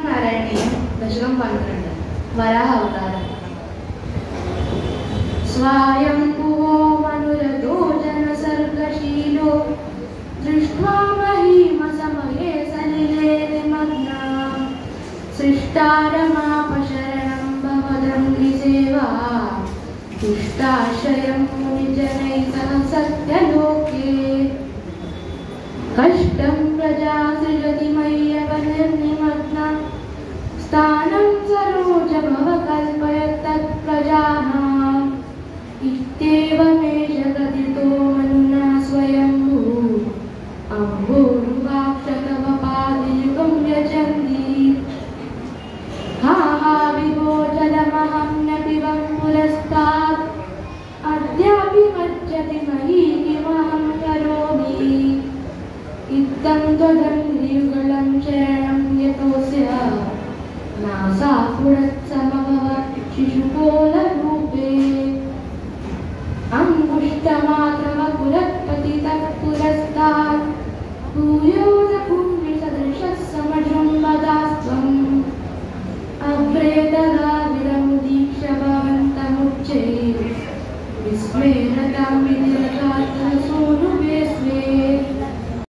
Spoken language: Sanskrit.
नारायणीय दशकं 12 वराह अवतारः स्वायम्भुवो मनुरतो जनसर्गशीलो दृष्ट्वा महीमसमये सलिले निमग्ना सृष्टारमापशरणं भवदङ्घ्रिसेवा तुष्टाश्रयं मुनिजनैः सह सत्यलोके कष्टं प्रजा सृजति मय्यवनिर्निमग्ना स्थानं सरोजभव कल्पय तत्प्रजानाम् इत्येवमेष कथितो मनुना स्वयम्भुः अम्भोरुहाक्षतवपादियुगं यजन्ति हा हा विभो जलमहं न पिबं पुरस्तात् अद्यापि मज्जति मयि किमहं करोमि इत्थं त्वदङ्घ्रियुगलं शरणं यतोऽस्य नासा पुरत्समभव शिशुकोलरूपे अङ्गुष्ठमात्रमपुरत्पतितः पुरस्तात् भूयोदपुण्यसदृशः समजृम्भदास्त्वम् अग्रे तदा विरमुदीक्ष्य भवन्तमुच्चैः विस्मेरतां विनिरता